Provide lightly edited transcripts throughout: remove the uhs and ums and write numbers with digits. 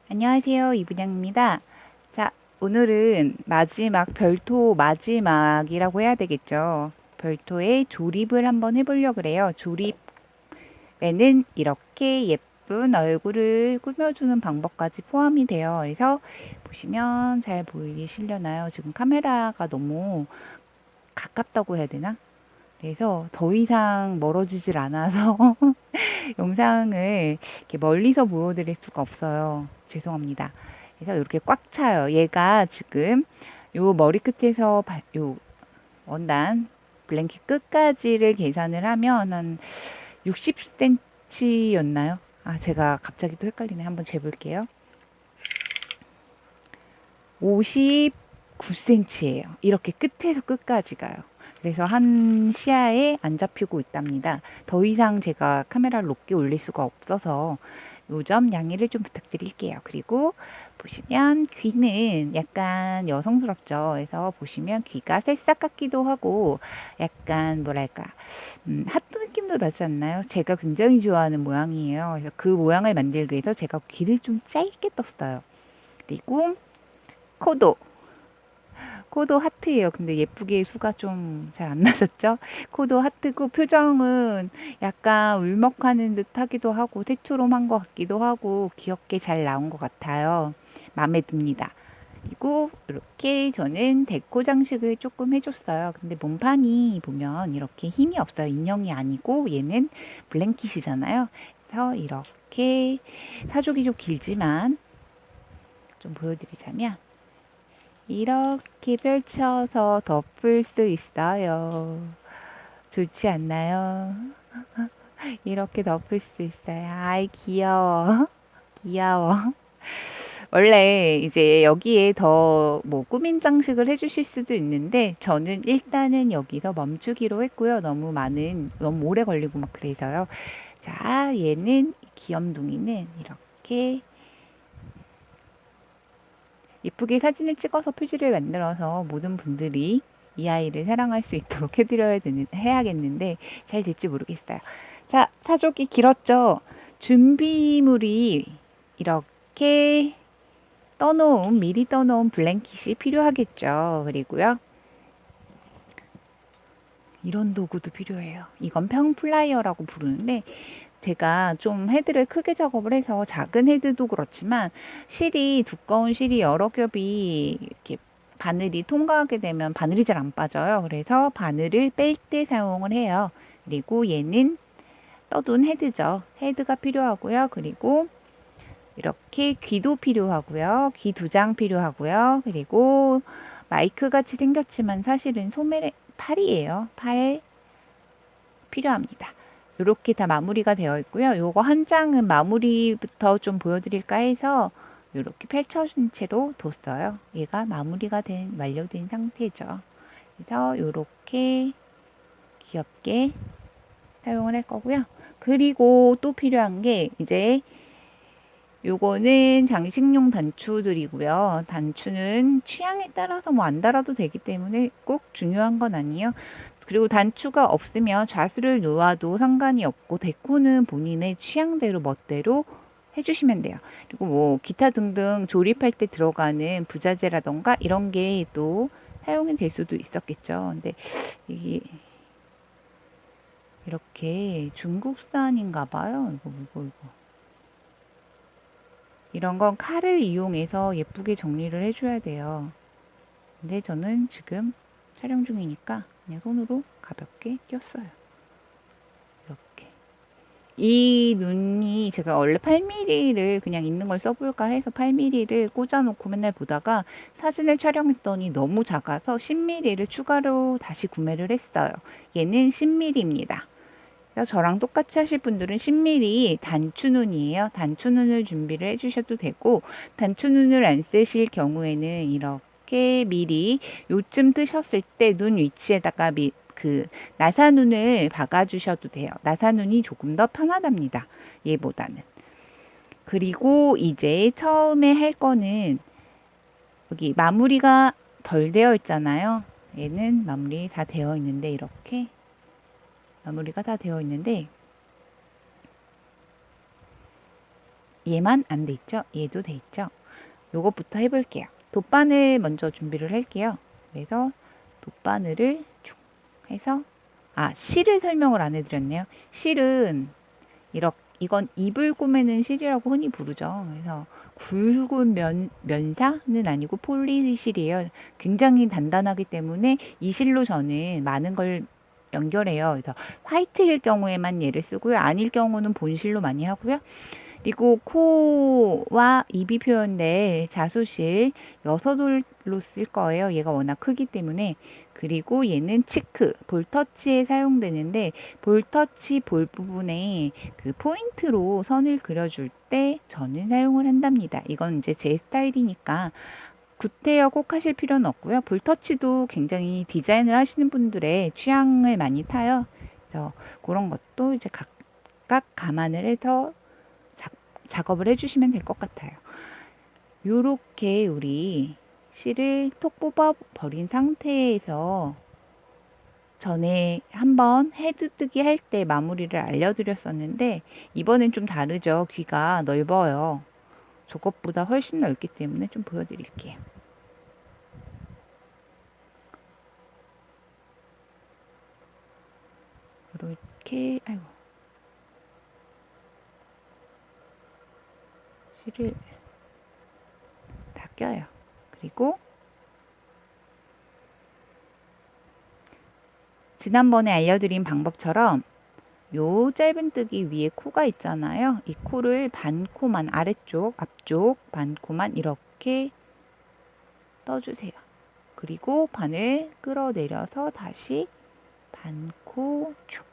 안녕하세요. 이분양입니다. 자, 오늘은 마지막, 별토 마지막이라고 해야 되겠죠. 별토의 조립을 한번 해보려고 그래요. 조립에는 이렇게 예쁜 얼굴을 꾸며주는 방법까지 포함이 되어 그래서 보시면 잘 보이시려나요? 지금 카메라가 너무 가깝다고 해야 되나? 그래서 더 이상 멀어지질 않아서 영상을 이렇게 멀리서 보여드릴 수가 없어요. 죄송합니다. 그래서 이렇게 꽉 차요. 얘가 지금 요 머리 끝에서 요 원단 블랭킷 끝까지를 계산을 하면 한 60cm였나요? 아, 제가 갑자기 또 헷갈리네. 한번 재볼게요. 59cm예요. 이렇게 끝에서 끝까지 가요. 그래서 한 시야에 안 잡히고 있답니다. 더 이상 제가 카메라를 높게 올릴 수가 없어서 요 점 양해를 좀 부탁드릴게요. 그리고 보시면 귀는 약간 여성스럽죠. 그래서 보시면 귀가 새싹 같기도 하고 약간 뭐랄까 하트 느낌도 나지 않나요? 제가 굉장히 좋아하는 모양이에요. 그래서 그 모양을 만들기 위해서 제가 귀를 좀 짧게 떴어요. 그리고 코도 코도 하트예요. 근데 예쁘게 수가 좀 잘 안 나셨죠? 코도 하트고 표정은 약간 울먹하는 듯 하기도 하고 새초롬한 것 같기도 하고 귀엽게 잘 나온 것 같아요. 마음에 듭니다. 그리고 이렇게 저는 데코 장식을 조금 해줬어요. 근데 몸판이 보면 이렇게 힘이 없어요. 인형이 아니고 얘는 블랭킷이잖아요. 그래서 이렇게 사족이 좀 길지만 좀 보여드리자면 이렇게 펼쳐서 덮을 수 있어요. 좋지 않나요? 이렇게 덮을 수 있어요. 아이, 귀여워. 귀여워. 원래 이제 여기에 더 뭐 꾸밈 장식을 해주실 수도 있는데 저는 일단은 여기서 멈추기로 했고요. 너무 오래 걸리고 막 그래서요. 자, 얘는 귀염둥이는 이렇게 예쁘게 사진을 찍어서 표지를 만들어서 모든 분들이 이 아이를 사랑할 수 있도록 해야겠는데 잘 될지 모르겠어요. 자, 사족이 길었죠? 준비물이 이렇게 미리 떠놓은 블랭킷이 필요하겠죠. 그리고요. 이런 도구도 필요해요. 이건 평플라이어라고 부르는데 제가 좀 헤드를 크게 작업을 해서 작은 헤드도 그렇지만 두꺼운 실이 여러 겹이 이렇게 바늘이 통과하게 되면 바늘이 잘 안 빠져요. 그래서 바늘을 뺄 때 사용을 해요. 그리고 얘는 떠둔 헤드죠. 헤드가 필요하고요. 그리고 이렇게 귀도 필요하고요. 귀 두 장 필요하고요. 그리고 마이크 같이 생겼지만 사실은 소매 팔이에요. 팔 필요합니다. 이렇게 다 마무리가 되어 있고요. 요거 한 장은 마무리부터 좀 보여드릴까 해서 이렇게 펼쳐진 채로 뒀어요. 얘가 완료된 상태죠. 그래서 이렇게 귀엽게 사용을 할 거고요. 그리고 또 필요한 게 이제 요거는 장식용 단추들이고요. 단추는 취향에 따라서 뭐 안 달아도 되기 때문에 꼭 중요한 건 아니에요. 그리고 단추가 없으면 좌수를 놓아도 상관이 없고 데코는 본인의 취향대로 멋대로 해주시면 돼요. 그리고 뭐 기타 등등 조립할 때 들어가는 부자재라던가 이런 게 또 사용이 될 수도 있었겠죠. 근데 이게 이렇게 중국산인가 봐요. 이거. 이런 건 칼을 이용해서 예쁘게 정리를 해줘야 돼요. 근데 저는 지금 촬영 중이니까 그냥 손으로 가볍게 띄었어요. 이렇게. 이 눈이 제가 원래 8mm를 그냥 있는 걸 써볼까 해서 8mm를 꽂아놓고 맨날 보다가 사진을 촬영했더니 너무 작아서 10mm를 추가로 다시 구매를 했어요. 얘는 10mm입니다. 그래서 저랑 똑같이 하실 분들은 10mm 단추눈이에요. 단추눈을 준비를 해주셔도 되고 단추눈을 안 쓰실 경우에는 이렇게 미리 요쯤 뜨셨을 때 눈 위치에다가 나사눈을 박아주셔도 돼요. 나사눈이 조금 더 편하답니다. 얘보다는. 그리고 이제 처음에 할 거는 여기 마무리가 덜 되어 있잖아요. 얘는 마무리 다 되어 있는데 이렇게 마무리가 다 되어 있는데 얘만 안 돼 있죠? 얘도 돼 있죠? 요것부터 해볼게요. 돗바늘 먼저 준비를 할게요. 그래서 돗바늘을 쭉 해서 실을 설명을 안 해드렸네요. 실은 이건 이불 꼬매는 실이라고 흔히 부르죠. 그래서 굵은 면사는 아니고 폴리실이에요. 굉장히 단단하기 때문에 이 실로 저는 많은 걸 연결해요. 그래서 화이트일 경우에만 얘를 쓰고요. 아닐 경우는 본실로 많이 하고요. 그리고 코와 입이 표현된 자수실 6올로 쓸 거예요. 얘가 워낙 크기 때문에. 그리고 얘는 치크, 볼터치에 사용되는데 볼터치 볼 부분에 그 포인트로 선을 그려줄 때 저는 사용을 한답니다. 이건 이제 제 스타일이니까 구태여 꼭 하실 필요는 없고요. 볼터치도 굉장히 디자인을 하시는 분들의 취향을 많이 타요. 그래서 그런 것도 이제 각각 감안을 해서 작업을 해주시면 될 것 같아요. 요렇게 우리 실을 톡 뽑아 버린 상태에서 전에 한번 헤드 뜨기 할 때 마무리를 알려드렸었는데 이번엔 좀 다르죠. 귀가 넓어요. 저것보다 훨씬 넓기 때문에 좀 보여드릴게요. 이렇게 실을 다 껴요. 그리고 지난번에 알려드린 방법처럼 요 짧은뜨기 위에 코가 있잖아요. 이 코를 반코만 아래쪽, 앞쪽 반코만 이렇게 떠주세요. 그리고 바늘 끌어내려서 다시 반코 촉,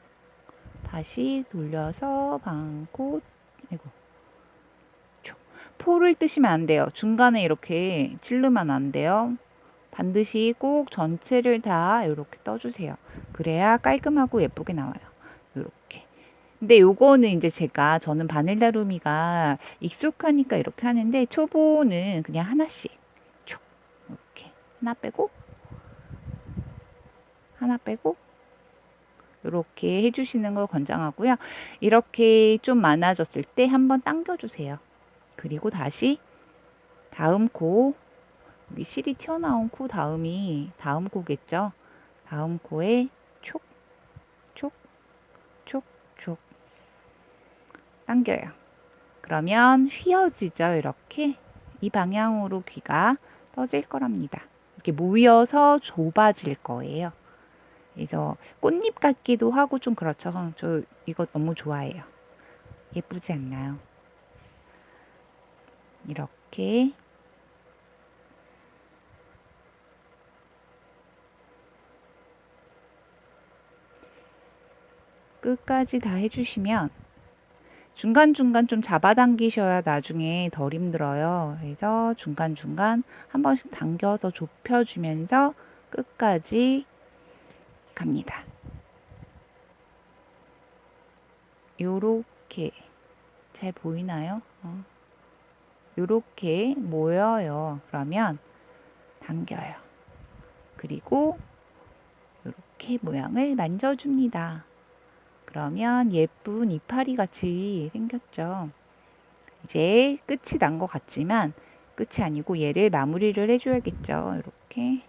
다시 돌려서 반코, 촉. 포를 뜨시면 안 돼요. 중간에 이렇게 찌르면 안 돼요. 반드시 꼭 전체를 다 이렇게 떠주세요. 그래야 깔끔하고 예쁘게 나와요. 이렇게. 근데 요거는 이제 저는 바늘 다루미가 익숙하니까 이렇게 하는데 초보는 그냥 하나씩 촉 이렇게 하나 빼고 이렇게 해주시는 걸 권장하고요. 이렇게 좀 많아졌을 때 한번 당겨주세요. 그리고 다시 다음 코, 여기 실이 튀어나온 코 다음 코겠죠. 다음 코에 촉, 촉, 촉, 촉 당겨요. 그러면 휘어지죠. 이렇게 이 방향으로 귀가 떠질 거랍니다. 이렇게 모여서 좁아질 거예요. 그래서 꽃잎 같기도 하고 좀 그렇죠. 저 이거 너무 좋아해요. 예쁘지 않나요? 이렇게 끝까지 다 해주시면 중간중간 좀 잡아당기셔야 나중에 덜 힘들어요. 그래서 중간중간 한 번씩 당겨서 좁혀주면서 끝까지 갑니다. 요렇게 잘 보이나요? 요렇게 모여요. 그러면 당겨요. 그리고 요렇게 모양을 만져줍니다. 그러면 예쁜 이파리 같이 생겼죠. 이제 끝이 난 것 같지만 끝이 아니고 얘를 마무리를 해줘야겠죠. 이렇게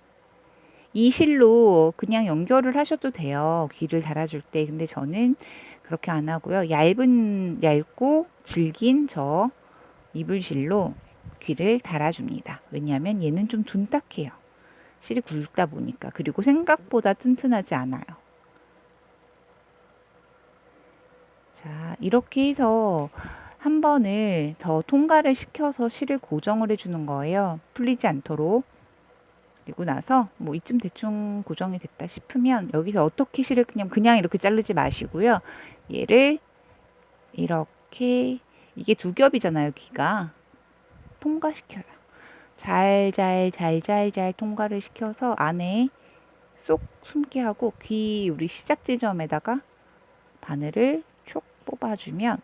이 실로 그냥 연결을 하셔도 돼요. 귀를 달아줄 때. 근데 저는 그렇게 안 하고요. 얇고 질긴 저 이불실로 귀를 달아줍니다. 왜냐하면 얘는 좀 둔탁해요. 실이 굵다 보니까. 그리고 생각보다 튼튼하지 않아요. 자, 이렇게 해서 한 번을 더 통과를 시켜서 실을 고정을 해주는 거예요. 풀리지 않도록. 그리고 나서 뭐 이쯤 대충 고정이 됐다 싶으면 여기서 어떻게 실을 그냥 이렇게 자르지 마시고요. 얘를 이렇게 이게 두 겹이잖아요. 귀가 통과시켜요. 잘 통과를 시켜서 안에 쏙 숨게 하고 귀 우리 시작 지점에다가 바늘을 촉 뽑아주면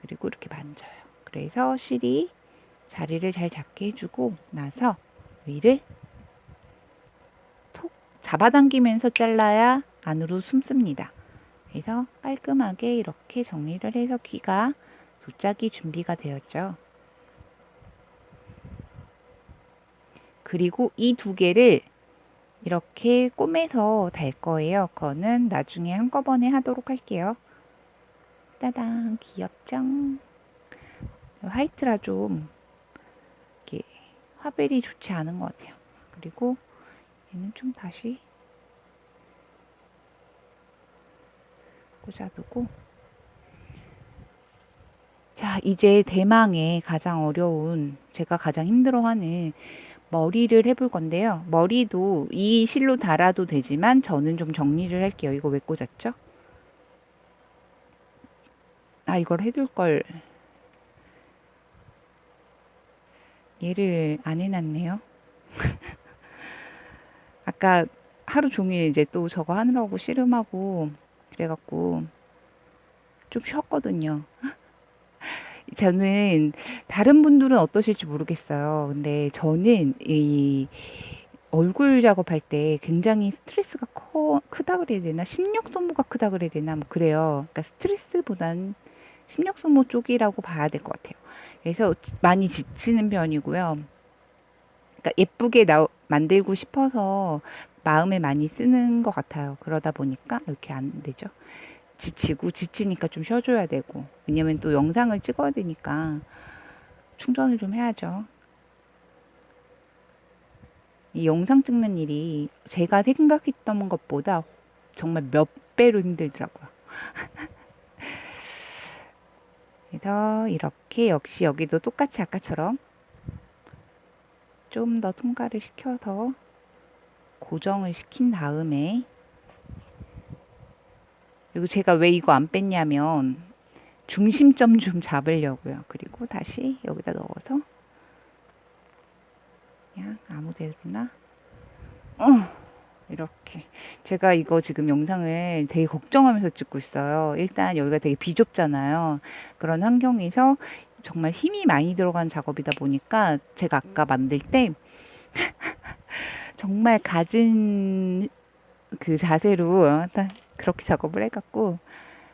그리고 이렇게 만져요. 그래서 실이 자리를 잘 잡게 해주고 나서 위를 톡 잡아당기면서 잘라야 안으로 숨습니다. 그래서 깔끔하게 이렇게 정리를 해서 귀가 두 짝이 준비가 되었죠. 그리고 이 두 개를 이렇게 꼬매서 달 거예요. 그거는 나중에 한꺼번에 하도록 할게요. 따당, 귀엽죠? 화이트라 좀 이렇게 화벨이 좋지 않은 것 같아요. 그리고 얘는 좀 다시 꽂아두고, 자, 이제 대망의 가장 어려운, 제가 가장 힘들어하는 머리를 해볼 건데요. 머리도 이 실로 달아도 되지만 저는 좀 정리를 할게요. 이거 왜 꽂았죠? 아, 이걸 해둘 걸. 얘를 안 해놨네요. 아까 하루 종일 이제 또 저거 하느라고 씨름하고 그래갖고 좀 쉬었거든요. 저는 다른 분들은 어떠실지 모르겠어요. 근데 저는 이 얼굴 작업할 때 굉장히 스트레스가 크다 그래야 되나? 심력 소모가 크다 그래야 되나? 뭐 그래요. 그러니까 스트레스보단 심력 소모 쪽이라고 봐야 될 것 같아요. 그래서 많이 지치는 편이고요. 그러니까 예쁘게 만들고 싶어서 마음을 많이 쓰는 것 같아요. 그러다 보니까 이렇게 안 되죠. 지치니까 좀 쉬어줘야 되고. 왜냐면 또 영상을 찍어야 되니까 충전을 좀 해야죠. 이 영상 찍는 일이 제가 생각했던 것보다 정말 몇 배로 힘들더라고요. 그래서 이렇게 역시 여기도 똑같이 아까처럼 좀 더 통과를 시켜서 고정을 시킨 다음에, 그리고 제가 왜 이거 안 뺐냐면 중심점 좀 잡으려고요. 그리고 다시 여기다 넣어서 그냥 아무 데나 이렇게. 제가 이거 지금 영상을 되게 걱정하면서 찍고 있어요. 일단 여기가 되게 비좁잖아요. 그런 환경에서 정말 힘이 많이 들어간 작업이다 보니까 제가 아까 만들 때 정말 갖은 그 자세로 그렇게 작업을 해갖고,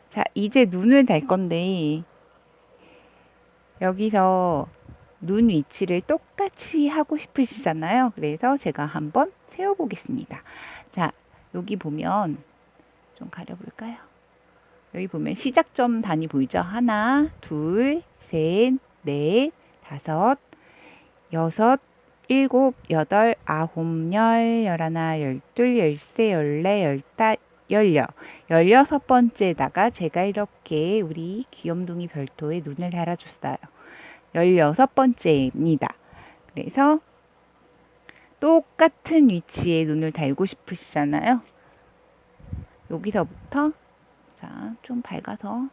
자, 이제 눈을 달 건데 여기서 눈 위치를 똑같이 하고 싶으시잖아요. 그래서 제가 한번 세워보겠습니다. 자, 여기 보면 좀 가려볼까요? 여기 보면 시작점 단위 보이죠? 하나, 둘, 셋, 넷, 다섯, 여섯, 일곱, 여덟, 아홉, 열, 열하나, 열둘, 열세, 열네, 열다, 열여섯 번째다가 제가 이렇게 우리 귀염둥이 별도에 눈을 달아줬어요. 16번째입니다. 그래서 똑같은 위치에 눈을 달고 싶으시잖아요. 여기서부터 자, 좀 밝아서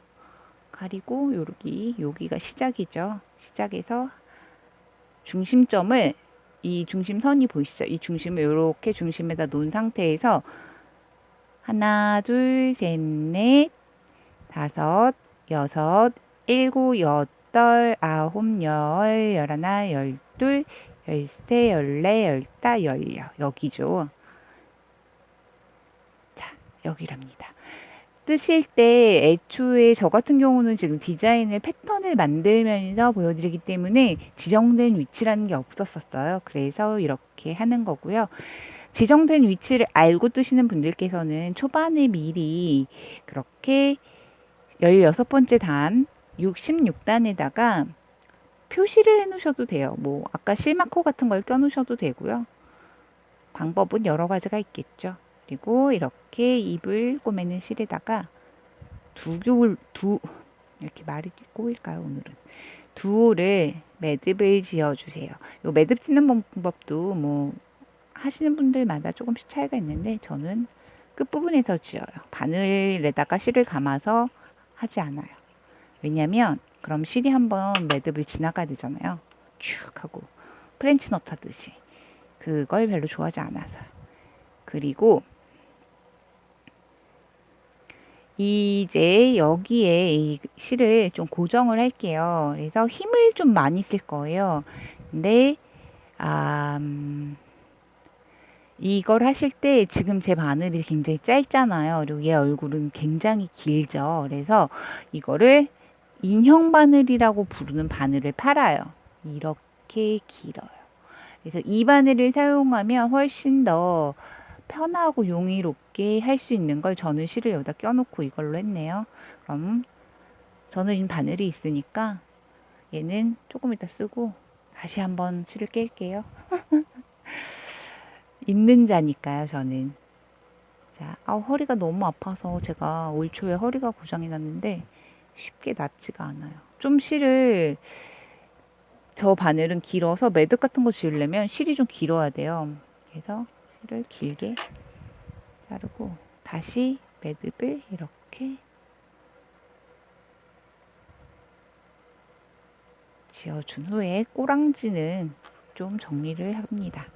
가리고 여기가 시작이죠. 시작에서 중심점을, 이 중심선이 보이시죠? 이 중심을 이렇게 중심에다 놓은 상태에서 하나, 둘, 셋, 넷, 다섯, 여섯, 일곱, 여덟, 아홉, 열, 열하나, 열둘, 열세, 열네, 열다, 열여. 여기죠. 자, 여기랍니다. 뜨실 때 애초에 저 같은 경우는 지금 디자인을 패턴을 만들면서 보여드리기 때문에 지정된 위치라는 게 없었어요. 그래서 이렇게 하는 거고요. 지정된 위치를 알고 뜨시는 분들께서는 초반에 미리 그렇게 16번째 단 66단에다가 표시를 해 놓으셔도 돼요. 뭐 아까 실마코 같은 걸 껴 놓으셔도 되고요. 방법은 여러 가지가 있겠죠. 그리고 이렇게 잎을 꼬매는 실에다가 이렇게 말이 꼬일까요, 오늘은? 두호를 매듭을 지어주세요. 요 매듭 짓는 방법도 뭐 하시는 분들마다 조금씩 차이가 있는데 저는 끝부분에서 지어요. 바늘에다가 실을 감아서 하지 않아요. 왜냐면 그럼 실이 한번 매듭을 지나가야 되잖아요. 쭉 하고 프렌치 너트 하듯이. 그걸 별로 좋아하지 않아서요. 그리고 이제 여기에 이 실을 좀 고정을 할게요. 그래서 힘을 좀 많이 쓸 거예요. 근데 이걸 하실 때 지금 제 바늘이 굉장히 짧잖아요. 그리고 얘 얼굴은 굉장히 길죠. 그래서 이거를 인형 바늘이라고 부르는 바늘을 팔아요. 이렇게 길어요. 그래서 이 바늘을 사용하면 훨씬 더 편하고 용이롭게 할 수 있는 걸 저는 실을 여기다 껴놓고 이걸로 했네요. 그럼 저는 이 바늘이 있으니까 얘는 조금 이따 쓰고 다시 한번 실을 깰게요. 있는 자니까요, 저는. 자, 허리가 너무 아파서 제가 올 초에 허리가 고장이 났는데 쉽게 낫지가 않아요. 좀 실을 저 바늘은 길어서 매듭 같은 거 지으려면 실이 좀 길어야 돼요. 그래서 실을 길게 자르고 다시 매듭을 이렇게 지어준 후에 꼬랑지는 좀 정리를 합니다.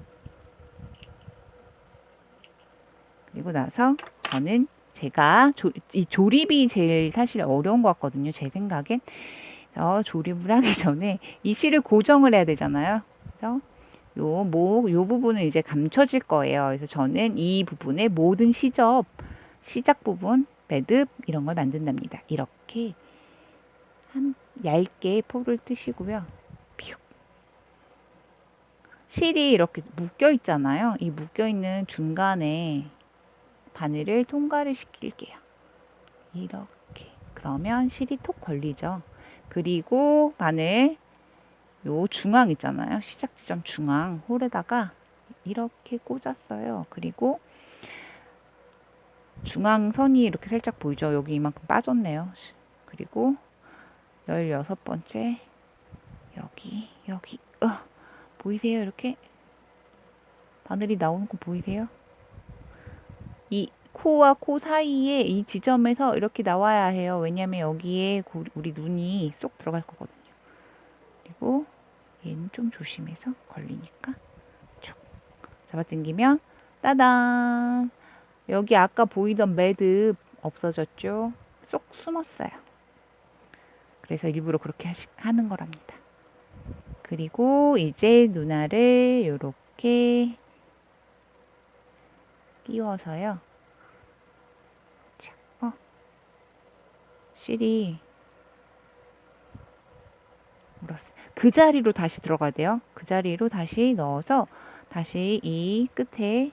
그리고 나서 저는 제가 이 조립이 제일 사실 어려운 것 같거든요. 제 생각엔. 조립을 하기 전에 이 실을 고정을 해야 되잖아요. 그래서 요 부분은 이제 감춰질 거예요. 그래서 저는 이 부분에 모든 시작 부분, 매듭 이런 걸 만든답니다. 이렇게 얇게 포를 뜨시고요. 실이 이렇게 묶여 있잖아요. 이 묶여 있는 중간에 바늘을 통과를 시킬게요. 이렇게. 그러면 실이 톡 걸리죠. 그리고 바늘 요 중앙 있잖아요. 시작 지점 중앙 홀에다가 이렇게 꽂았어요. 그리고 중앙선이 이렇게 살짝 보이죠. 여기 이만큼 빠졌네요. 그리고 16번째 여기 보이세요? 이렇게 바늘이 나오는 거 보이세요? 이 코와 코 사이에 이 지점에서 이렇게 나와야 해요. 왜냐면 여기에 우리 눈이 쏙 들어갈 거거든요. 그리고 얘는 좀 조심해서 걸리니까 쭉 잡아당기면 따단! 여기 아까 보이던 매듭 없어졌죠? 쏙 숨었어요. 그래서 일부러 그렇게 하는 거랍니다. 그리고 이제 눈알을 이렇게 끼워서요. 실이 물었어요. 그 자리로 다시 들어가야 돼요. 그 자리로 다시 넣어서 다시 이 끝에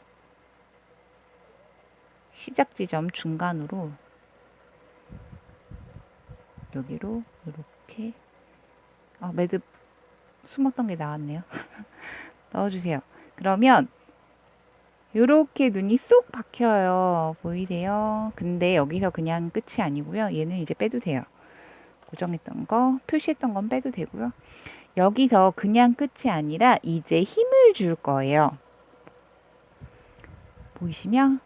시작 지점 중간으로 여기로 이렇게 매듭 숨었던 게 나왔네요. 넣어주세요. 그러면 이렇게 눈이 쏙 박혀요. 보이세요? 근데 여기서 그냥 끝이 아니고요. 얘는 이제 빼도 돼요. 고정했던 거, 표시했던 건 빼도 되고요. 여기서 그냥 끝이 아니라 이제 힘을 줄 거예요. 보이시면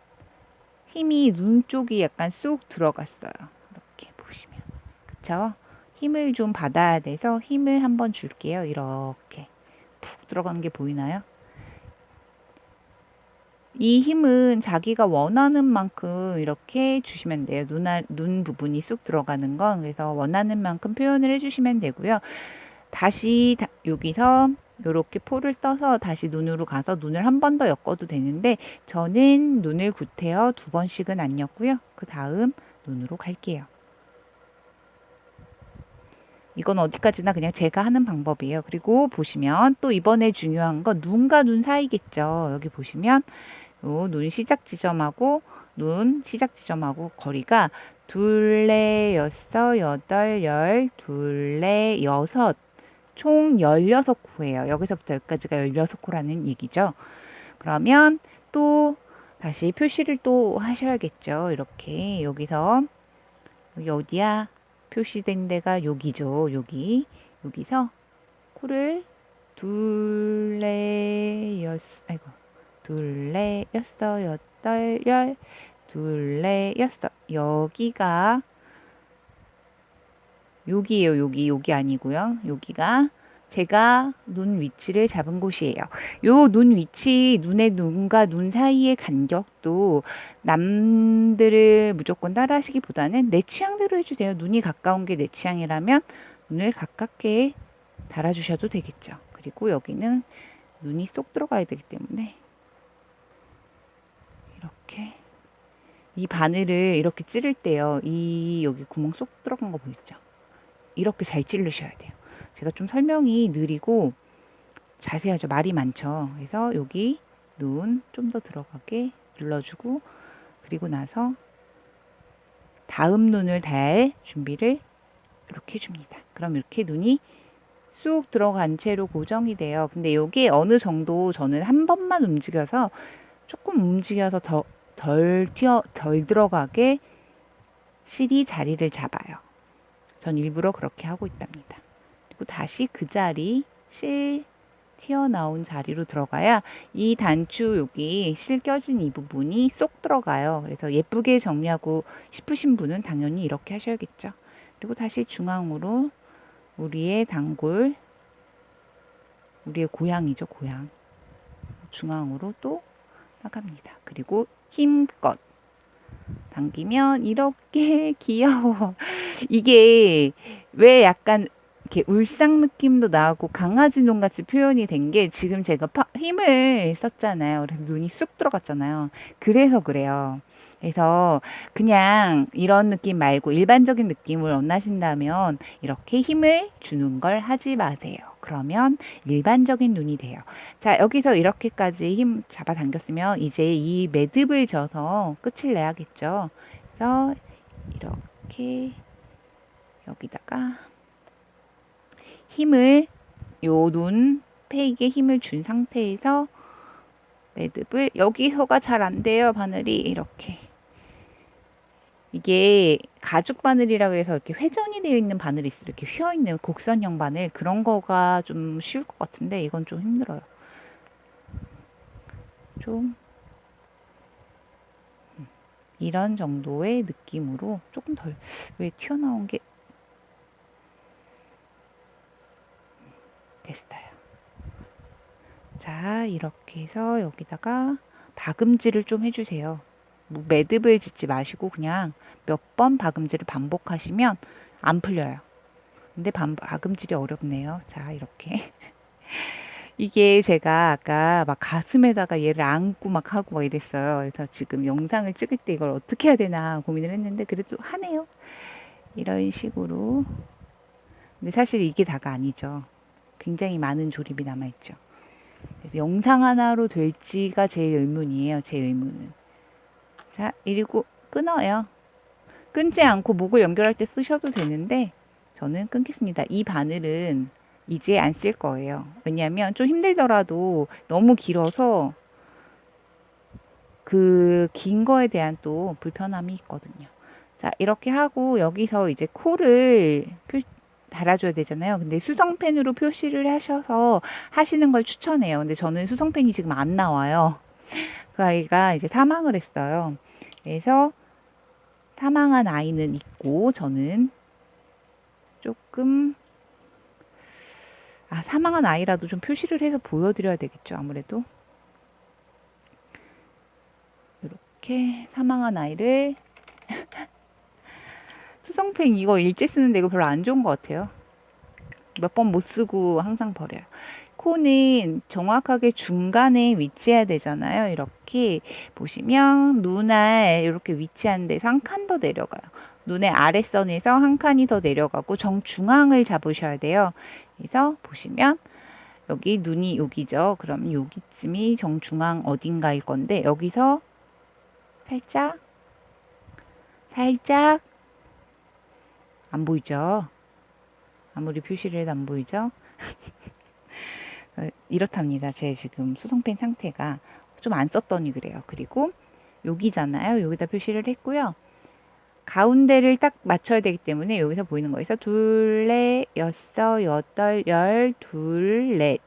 힘이 눈 쪽이 약간 쑥 들어갔어요. 이렇게 보시면. 그쵸? 힘을 좀 받아야 돼서 힘을 한번 줄게요. 이렇게 푹 들어간 게 보이나요? 이 힘은 자기가 원하는 만큼 이렇게 주시면 돼요. 눈 부분이 쑥 들어가는 건. 그래서 원하는 만큼 표현을 해주시면 되고요. 다시 여기서 이렇게 포를 떠서 다시 눈으로 가서 눈을 한 번 더 엮어도 되는데 저는 눈을 구태여 2번씩은 안 엮고요. 그 다음 눈으로 갈게요. 이건 어디까지나 그냥 제가 하는 방법이에요. 그리고 보시면 또 이번에 중요한 건 눈과 눈 사이겠죠. 여기 보시면 눈 시작 지점하고 눈 시작 지점하고 거리가 둘레 여섯 여덟 열 둘레 여섯 총 16코예요. 여기서부터 여기까지가 16코라는 얘기죠. 그러면 또 다시 표시를 또 하셔야겠죠. 이렇게 여기서 여기 어디야? 표시된 데가 여기죠. 여기서 코를 둘레 여섯 여덟 열 둘레 여섯 여기가 여기예요. 여기 아니고요. 여기가 제가 눈 위치를 잡은 곳이에요. 요 눈 위치, 눈과 눈 사이의 간격도 남들을 무조건 따라 하시기보다는 내 취향대로 해주세요. 눈이 가까운 게 내 취향이라면 눈을 가깝게 달아주셔도 되겠죠. 그리고 여기는 눈이 쏙 들어가야 되기 때문에 이렇게 이 바늘을 이렇게 찌를 때요. 여기 구멍 쏙 들어간 거 보이죠? 이렇게 잘 찌르셔야 돼요. 제가 좀 설명이 느리고 자세하죠. 말이 많죠. 그래서 여기 눈 좀 더 들어가게 눌러주고, 그리고 나서 다음 눈을 달 준비를 이렇게 해줍니다. 그럼 이렇게 눈이 쑥 들어간 채로 고정이 돼요. 근데 이게 어느 정도 저는 한 번만 움직여서 조금 움직여서 덜 들어가게 실이 자리를 잡아요. 전 일부러 그렇게 하고 있답니다. 그리고 다시 그 자리, 실 튀어나온 자리로 들어가야 이 단추 여기 실 껴진 이 부분이 쏙 들어가요. 그래서 예쁘게 정리하고 싶으신 분은 당연히 이렇게 하셔야겠죠. 그리고 다시 중앙으로 우리의 단골, 우리의 고향이죠, 고향. 중앙으로 또 나갑니다. 그리고 힘껏 당기면 이렇게 귀여워. 이게 왜 약간 이렇게 울상 느낌도 나고 강아지 눈 같이 표현이 된 게, 지금 제가 힘을 썼잖아요. 그래서 눈이 쑥 들어갔잖아요. 그래서 그래요. 그래서 그냥 이런 느낌 말고 일반적인 느낌을 원하신다면 이렇게 힘을 주는 걸 하지 마세요. 그러면 일반적인 눈이 돼요. 자, 여기서 이렇게까지 힘 잡아 당겼으면 이제 이 매듭을 져서 끝을 내야겠죠. 그래서 이렇게 여기다가 힘을, 요 눈 페이에 힘을 준 상태에서 매듭을, 여기서가 잘 안 돼요, 바늘이. 이렇게, 이게 가죽 바늘이라 그래서 이렇게 회전이 되어 있는 바늘이 있어요. 이렇게 휘어 있는 곡선형 바늘, 그런 거가 좀 쉬울 것 같은데 이건 좀 힘들어요. 좀 이런 정도의 느낌으로 조금 덜, 왜 튀어나온 게 됐어요. 자, 이렇게 해서 여기다가 박음질을 좀 해주세요. 뭐 매듭을 짓지 마시고 그냥 몇 번 박음질을 반복하시면 안 풀려요. 근데 박음질이 어렵네요. 자, 이렇게. 이게 제가 아까 막 가슴에다가 얘를 안고 막 하고 막 이랬어요. 그래서 지금 영상을 찍을 때 이걸 어떻게 해야 되나 고민을 했는데 그래도 하네요. 이런 식으로. 근데 사실 이게 다가 아니죠. 굉장히 많은 조립이 남아있죠. 그래서 영상 하나로 될지가 제일 의문이에요. 제 의문은. 자, 이리고 끊어요. 끊지 않고 목을 연결할 때 쓰셔도 되는데 저는 끊겠습니다. 이 바늘은 이제 안 쓸 거예요. 왜냐하면 좀 힘들더라도 너무 길어서 그 긴 거에 대한 또 불편함이 있거든요. 자, 이렇게 하고 여기서 이제 코를 달아줘야 되잖아요. 근데 수성펜으로 표시를 하셔서 하시는 걸 추천해요. 근데 저는 수성펜이 지금 안 나와요. 그 아이가 이제 사망을 했어요. 그래서 사망한 아이는 있고 저는 조금, 사망한 아이라도 좀 표시를 해서 보여드려야 되겠죠. 아무래도 이렇게 사망한 아이를 수성펜 이거 일제 쓰는데 이거 별로 안 좋은 것 같아요. 몇 번 못 쓰고 항상 버려요. 코는 정확하게 중간에 위치해야 되잖아요. 이렇게 보시면 눈알 이렇게 위치한 데서 한 칸 더 내려가요. 눈의 아랫선에서 한 칸이 더 내려가고 정중앙을 잡으셔야 돼요. 그래서 보시면 여기 눈이 여기죠. 그럼 여기쯤이 정중앙 어딘가일 건데 여기서 살짝 안 보이죠? 아무리 표시를 해도 안 보이죠? 이렇답니다. 제 지금 수성펜 상태가 좀 안 썼더니 그래요. 그리고 여기잖아요. 여기다 표시를 했고요. 가운데를 딱 맞춰야 되기 때문에 여기서 보이는 거에서 둘, 넷, 여섯, 여덟, 열, 둘, 넷.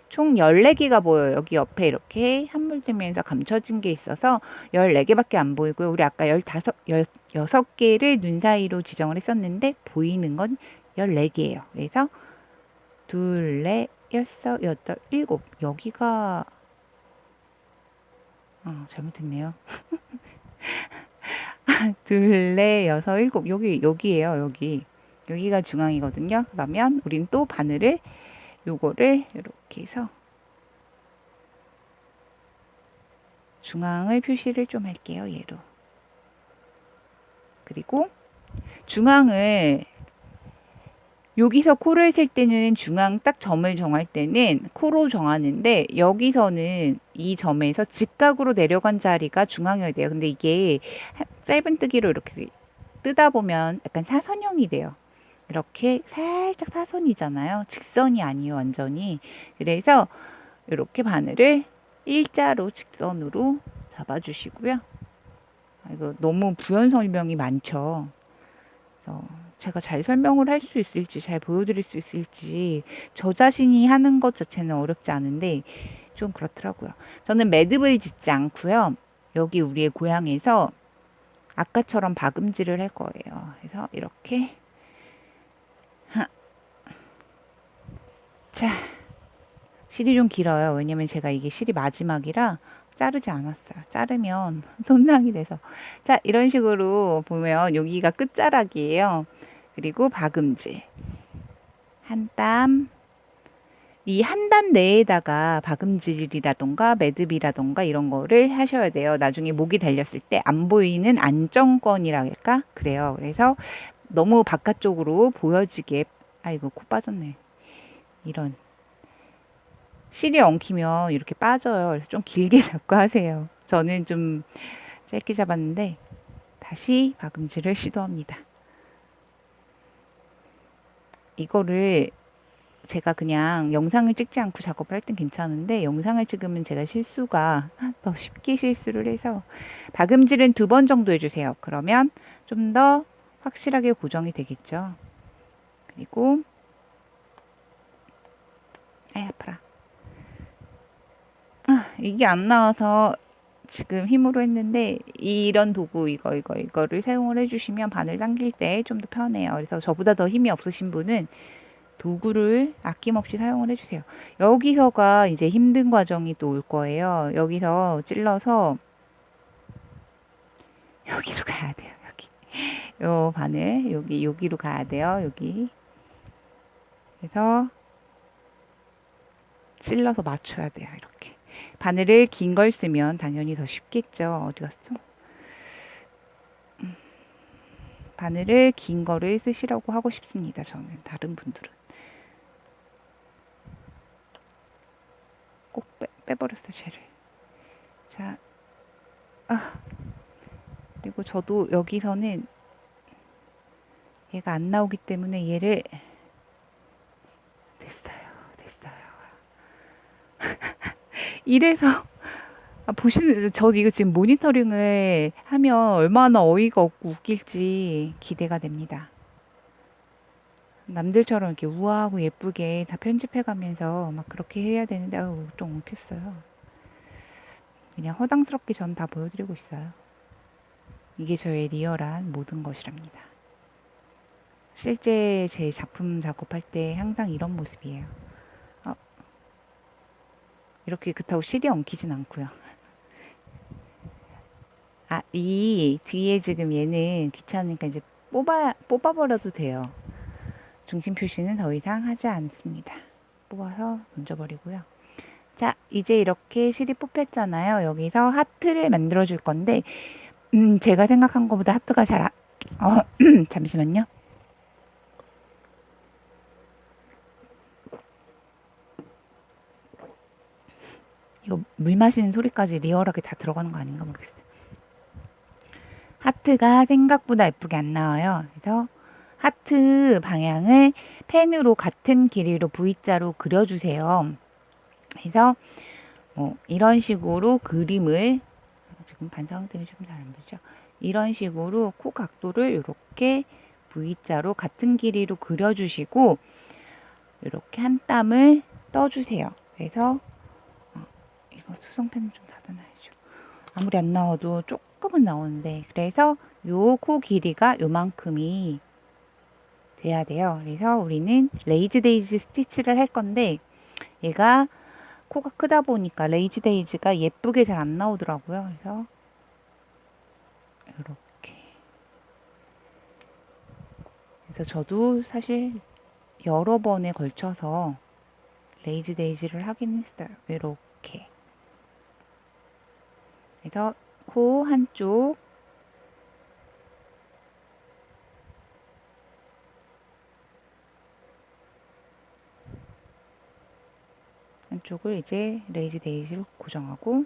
총 14개가 보여요. 여기 옆에 이렇게 한물들면서 감춰진 게 있어서 14개밖에 안 보이고요. 우리 아까 16개를 눈 사이로 지정을 했었는데 보이는 건 14개예요. 그래서 둘, 넷, 여섯, 여덟, 일곱. 여기가 잘못했네요. 둘, 넷, 여섯, 일곱. 여기예요. 여기가 중앙이거든요. 그러면 우린 또 바늘을 요거를 이렇게 해서 중앙을 표시를 좀 할게요. 얘로. 그리고 중앙을 여기서 코를 셀 때는 중앙 딱 점을 정할 때는 코로 정하는데 여기서는 이 점에서 직각으로 내려간 자리가 중앙이어야 돼요. 근데 이게 짧은뜨기로 이렇게 뜨다 보면 약간 사선형이 돼요. 이렇게 살짝 사선이잖아요. 직선이 아니에요, 완전히. 그래서 이렇게 바늘을 일자로 직선으로 잡아주시고요. 이거 너무 부연 설명이 많죠. 그래서 제가 잘 설명을 할 수 있을지, 잘 보여드릴 수 있을지, 저 자신이 하는 것 자체는 어렵지 않은데 좀 그렇더라고요. 저는 매듭을 짓지 않고요. 여기 우리의 고향에서 아까처럼 박음질을 할 거예요. 그래서 이렇게 자, 실이 좀 길어요. 왜냐면 제가 이게 실이 마지막이라 자르지 않았어요. 자르면 손상이 돼서. 자, 이런 식으로 보면 여기가 끝자락이에요. 그리고 박음질. 한 땀. 이 한 단 내에다가 박음질이라던가 매듭이라던가 이런 거를 하셔야 돼요. 나중에 목이 달렸을 때 안 보이는 안정권이라 할까? 그래요. 그래서 너무 바깥쪽으로 보여지게, 아이고, 코 빠졌네. 이런. 실이 엉키면 이렇게 빠져요. 그래서 좀 길게 잡고 하세요. 저는 좀 짧게 잡았는데 다시 박음질을 시도합니다. 이거를 제가 그냥 영상을 찍지 않고 작업을 할 땐 괜찮은데 영상을 찍으면 제가 실수가 더 쉽게 실수를 해서 박음질은 2번 정도 해주세요. 그러면 좀 더 확실하게 고정이 되겠죠. 그리고 아파라. 이게 안 나와서 지금 힘으로 했는데 이런 도구 이거를 사용을 해주시면 바늘 당길 때 좀 더 편해요. 그래서 저보다 더 힘이 없으신 분은 도구를 아낌없이 사용을 해주세요. 여기서가 이제 힘든 과정이 또 올 거예요. 여기서 찔러서 여기로 가야 돼요. 여기 요 바늘 여기로 가야 돼요. 여기 그래서 찔러서 맞춰야 돼요. 이렇게 바늘을 긴 걸 쓰면 당연히 더 쉽겠죠. 어디 갔어? 바늘을 긴 거를 쓰시라고 하고 싶습니다. 저는 다른 분들은 꼭 빼버렸어 쟤를. 자, 그리고 저도 여기서는 얘가 안 나오기 때문에 얘를 됐어요. 이래서 보시는 저도 이거 지금 모니터링을 하면 얼마나 어이가 없고 웃길지 기대가 됩니다. 남들처럼 이렇게 우아하고 예쁘게 다 편집해가면서 막 그렇게 해야 되는데 좀 웃겼어요. 그냥 허당스럽게 전 다 보여드리고 있어요. 이게 저의 리얼한 모든 것이랍니다. 실제 제 작품 작업할 때 항상 이런 모습이에요. 이렇게 그렇다고 실이 엉키진 않고요. 이 뒤에 지금 얘는 귀찮으니까 이제 뽑아버려도 돼요. 중심 표시는 더 이상 하지 않습니다. 뽑아서 던져버리고요. 자, 이제 이렇게 실이 뽑혔잖아요. 여기서 하트를 만들어 줄 건데, 제가 생각한 것보다 하트가 잠시만요. 이거 물 마시는 소리까지 리얼하게 다 들어가는 거 아닌가 모르겠어요. 하트가 생각보다 예쁘게 안 나와요. 그래서 하트 방향을 펜으로 같은 길이로 V자로 그려주세요. 그래서 이런 식으로 그림을 지금 반사광 때문에 좀 잘 안 보죠. 이런 식으로 코 각도를 이렇게 V자로 같은 길이로 그려주시고 이렇게 한 땀을 떠주세요. 그래서 이거 수성펜 좀 닫아놔야죠. 아무리 안 나와도 조금은 나오는데 그래서 요 코 길이가 요만큼이 돼야 돼요. 그래서 우리는 레이즈 데이지 스티치를 할 건데 얘가 코가 크다 보니까 레이지 데이지가 예쁘게 잘 안 나오더라고요. 그래서 이렇게 그래서 저도 사실 여러 번에 걸쳐서 레이지 데이지를 하긴 했어요. 이렇게 그래서 코 한쪽 이쪽을 이제 레이지 데이지로 고정하고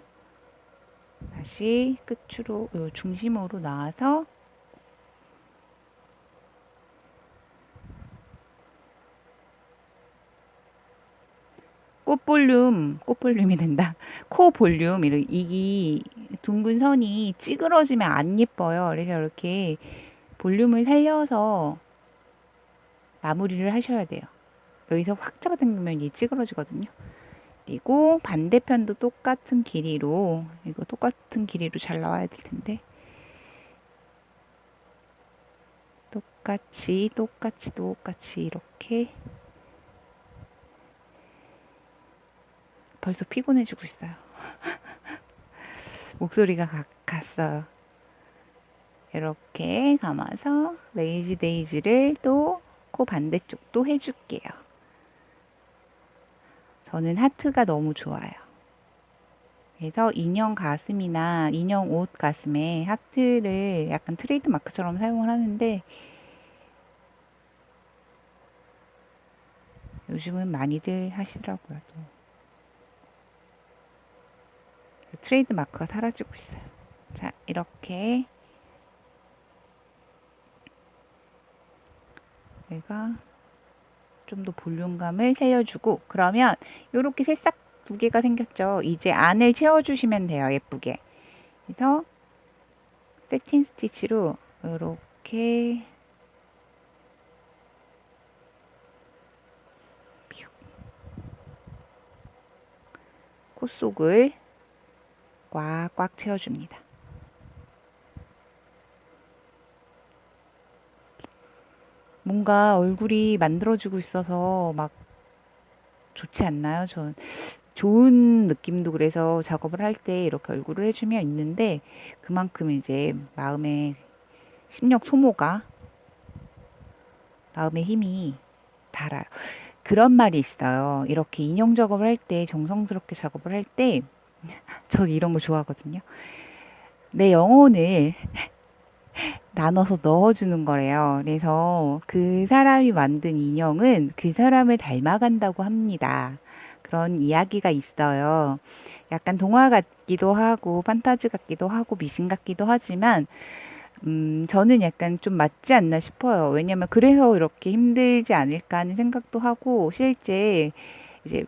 다시 끝으로 요 중심으로 나와서 꽃볼륨이 된다. 코 볼륨, 이 둥근 선이 찌그러지면 안 예뻐요. 그래서 이렇게 볼륨을 살려서 마무리를 하셔야 돼요. 여기서 확 잡아당기면 이 찌그러지거든요. 그리고 반대편도 똑같은 길이로, 이거 똑같은 길이로 잘 나와야 될 텐데. 똑같이 이렇게. 벌써 피곤해지고 있어요. 목소리가 갔어요. 이렇게 감아서 레이지 데이지를 또 코 반대쪽도 해줄게요. 저는 하트가 너무 좋아요. 그래서 인형 가슴이나 인형 옷 가슴에 하트를 약간 트레이드 마크처럼 사용을 하는데 요즘은 많이들 하시더라고요. 또. 트레이드 마크가 사라지고 있어요. 자, 이렇게 내가 좀 더 볼륨감을 살려주고 그러면 이렇게 새싹 두 개가 생겼죠. 이제 안을 채워주시면 돼요. 예쁘게. 그래서 세틴 스티치로 이렇게 코 속을 꽉꽉 채워줍니다. 뭔가 얼굴이 만들어지고 있어서 막 좋지 않나요? 전 좋은 느낌도 그래서 작업을 할 때 이렇게 얼굴을 해주면 있는데 그만큼 이제 마음의 심력 소모가 마음의 힘이 달아요. 그런 말이 있어요. 이렇게 인형 작업을 할 때 정성스럽게 작업을 할 때 저 이런 거 좋아하거든요. 내 영혼을 나눠서 넣어주는 거래요. 그래서 그 사람이 만든 인형은 그 사람을 닮아간다고 합니다. 그런 이야기가 있어요. 약간 동화 같기도 하고 판타지 같기도 하고 미신 같기도 하지만 저는 약간 좀 맞지 않나 싶어요. 왜냐면 그래서 이렇게 힘들지 않을까 하는 생각도 하고 실제 이제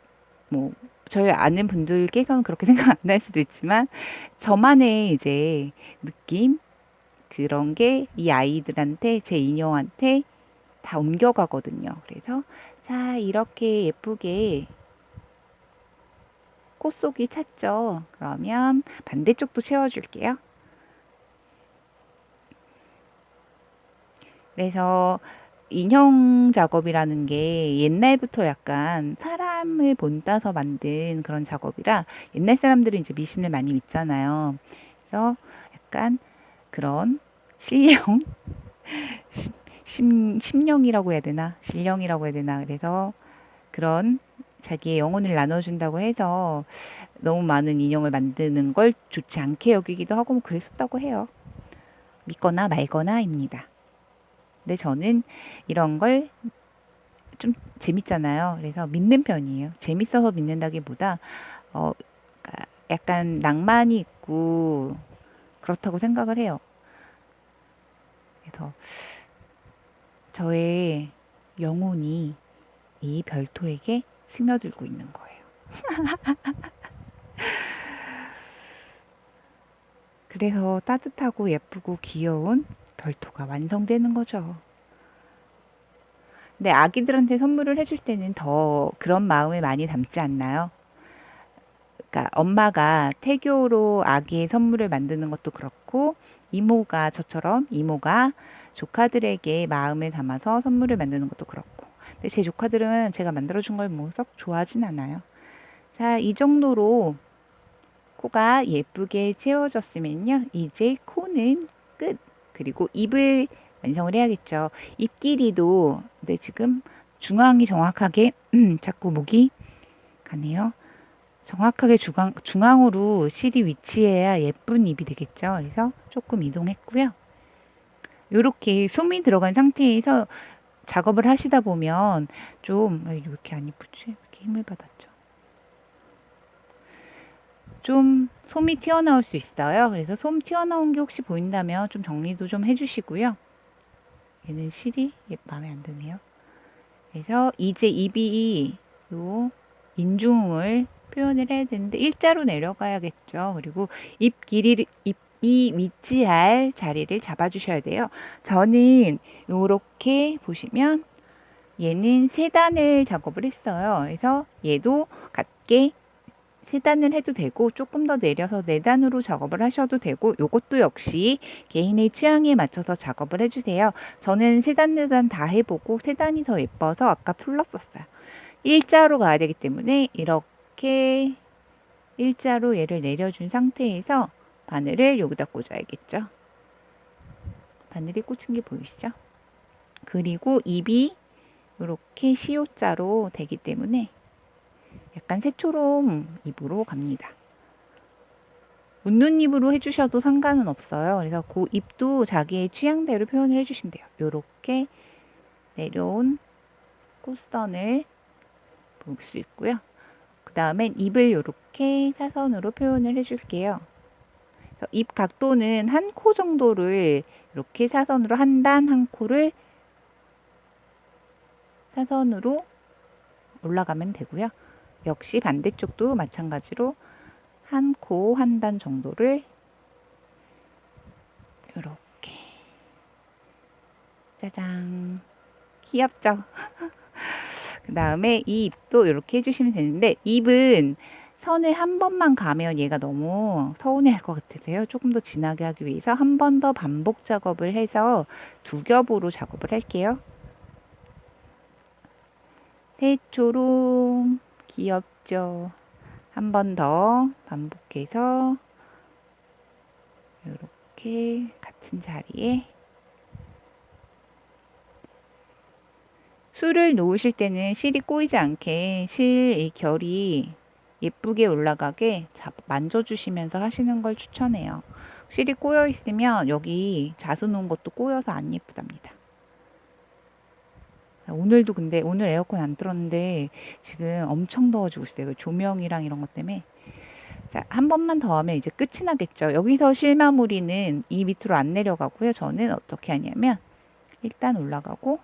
뭐 저희 아는 분들께서는 그렇게 생각 안 날 수도 있지만 저만의 이제 느낌 그런 게 이 아이들한테 제 인형한테 다 옮겨가거든요. 그래서 자 이렇게 예쁘게 코 속이 찼죠. 그러면 반대쪽도 채워줄게요. 그래서 인형 작업이라는 게 옛날부터 약간 사람을 본따서 만든 그런 작업이라 옛날 사람들은 이제 미신을 많이 믿잖아요. 그래서 약간 그런 신령, 심령이라고 해야 되나? 신령이라고 해야 되나? 그래서 그런 자기의 영혼을 나눠준다고 해서 너무 많은 인형을 만드는 걸 좋지 않게 여기기도 하고 뭐 그랬었다고 해요. 믿거나 말거나입니다. 근데 저는 이런 걸 좀 재밌잖아요. 그래서 믿는 편이에요. 재밌어서 믿는다기보다 그러니까 약간 낭만이 있고 그렇다고 생각을 해요. 그래서 저의 영혼이 이 별토에게 스며들고 있는 거예요. 그래서 따뜻하고 예쁘고 귀여운 별토가 완성되는 거죠. 근데 아기들한테 선물을 해줄 때는 더 그런 마음을 많이 담지 않나요? 그러니까 엄마가 태교로 아기의 선물을 만드는 것도 그렇고 이모가 저처럼 이모가 조카들에게 마음을 담아서 선물을 만드는 것도 그렇고 근데 제 조카들은 제가 만들어준 걸 뭐 썩 좋아하진 않아요. 자, 이 정도로 코가 예쁘게 채워졌으면요. 이제 코는 끝. 그리고 입을 완성을 해야겠죠. 입 길이도 네, 지금 중앙이 정확하게 자꾸 목이 가네요. 정확하게 중앙으로 실이 위치해야 예쁜 입이 되겠죠. 그래서 조금 이동했고요. 이렇게 숨이 들어간 상태에서 작업을 하시다 보면 좀 왜 이렇게 안 이쁘지? 이렇게 힘을 받았죠. 좀 솜이 튀어나올 수 있어요. 그래서 솜 튀어나온 게 혹시 보인다면 좀 정리도 좀 해주시고요. 얘는 실이 마음에 안 드네요. 그래서 이제 입이 요 인중을 표현을 해야 되는데 일자로 내려가야겠죠. 그리고 입 길이 입이 위치할 자리를 잡아주셔야 돼요. 저는 요렇게 보시면 얘는 세 단을 작업을 했어요. 그래서 얘도 같게 세 단을 해도 되고 조금 더 내려서 네 단으로 작업을 하셔도 되고 요것도 역시 개인의 취향에 맞춰서 작업을 해주세요. 저는 세 단, 네 단 다 해보고 세 단이 더 예뻐서 아까 풀렀었어요. 일자로 가야 되기 때문에 이렇게 일자로 얘를 내려준 상태에서 바늘을 여기다 꽂아야겠죠. 바늘이 꽂힌 게 보이시죠? 그리고 입이 이렇게 시옷자로 되기 때문에 약간 새초롬 입으로 갑니다. 웃는 입으로 해주셔도 상관은 없어요. 그래서 그 입도 자기의 취향대로 표현을 해주시면 돼요. 이렇게 내려온 꽃선을 볼 수 있고요. 그 다음엔 입을 이렇게 사선으로 표현을 해줄게요. 입 각도는 한 코 정도를 이렇게 사선으로 한 단 한 코를 사선으로 올라가면 되고요. 역시 반대쪽도 마찬가지로 한 코 한 단 정도를 이렇게 짜잔 귀엽죠? 그 다음에 이 입도 이렇게 해주시면 되는데 입은 선을 한 번만 가면 얘가 너무 서운해할 것 같으세요. 조금 더 진하게 하기 위해서 한 번 더 반복 작업을 해서 두 겹으로 작업을 할게요. 새초록 귀엽죠? 한 번 더 반복해서 이렇게 같은 자리에 술을 놓으실 때는 실이 꼬이지 않게 실 결이 예쁘게 올라가게 만져주시면서 하시는 걸 추천해요. 실이 꼬여 있으면 여기 자수 놓은 것도 꼬여서 안 예쁘답니다. 오늘도 근데 오늘 에어컨 안 틀었는데 지금 엄청 더워지고 있어요. 조명이랑 이런 것 때문에. 자, 한 번만 더 하면 이제 끝이 나겠죠. 여기서 실마무리는 이 밑으로 안 내려가고요. 저는 어떻게 하냐면 일단 올라가고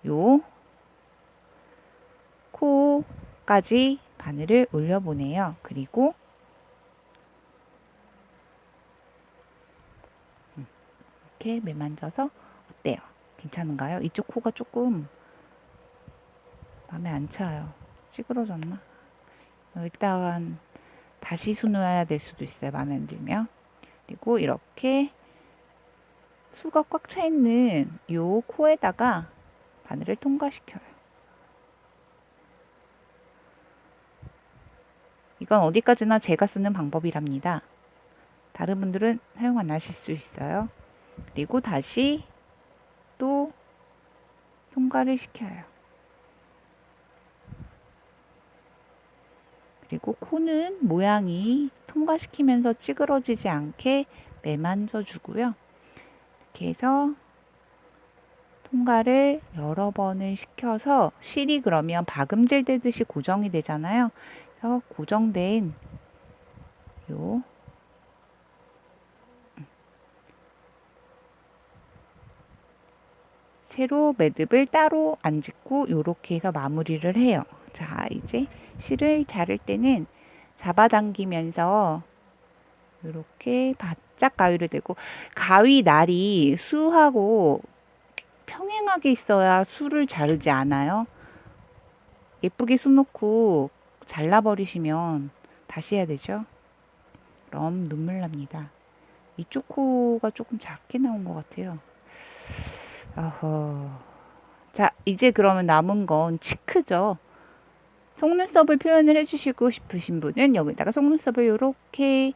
요 코까지 바늘을 올려보내요. 그리고 이렇게 매만져서 어때요? 괜찮은가요? 이쪽 코가 조금 마음에 안 차요. 찌그러졌나? 일단 다시 수놓아야 될 수도 있어요. 마음에 안 들면. 그리고 이렇게 수가 꽉 차 있는 요 코에다가 바늘을 통과시켜요. 이건 어디까지나 제가 쓰는 방법이랍니다. 다른 분들은 사용 안 하실 수 있어요. 그리고 다시 또 통과를 시켜요. 그리고 코는 모양이 통과시키면서 찌그러지지 않게 매만져 주고요. 이렇게 해서 통과를 여러 번을 시켜서 실이 그러면 박음질 되듯이 고정이 되잖아요. 그래서 고정된 요 세로 매듭을 따로 안 짓고 요렇게 해서 마무리를 해요. 자, 이제 실을 자를 때는 잡아당기면서 이렇게 바짝 가위를 대고 가위 날이 수하고 평행하게 있어야 수를 자르지 않아요. 예쁘게 수 놓고 잘라버리시면 다시 해야 되죠. 그럼 눈물 납니다. 이쪽 코가 조금 작게 나온 것 같아요. 어허. 자, 이제 그러면 남은 건 치크죠. 속눈썹을 표현을 해주시고 싶으신 분은 여기다가 속눈썹을 요렇게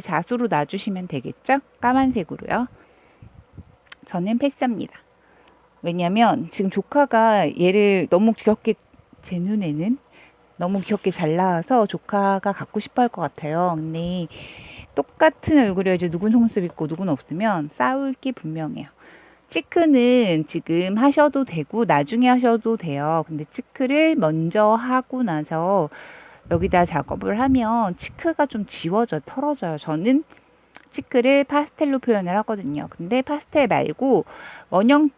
자수로 놔주시면 되겠죠? 까만색으로요. 저는 패스합니다. 왜냐면 지금 조카가 얘를 너무 귀엽게 제 눈에는 너무 귀엽게 잘 나와서 조카가 갖고 싶어 할 것 같아요. 근데 똑같은 얼굴에 이제 누군 속눈썹 있고 누군 없으면 싸울 게 분명해요. 치크는 지금 하셔도 되고 나중에 하셔도 돼요. 근데 치크를 먼저 하고 나서 여기다 작업을 하면 치크가 좀 지워져 털어져요. 저는 치크를 파스텔로 표현을 하거든요. 근데 파스텔 말고 원형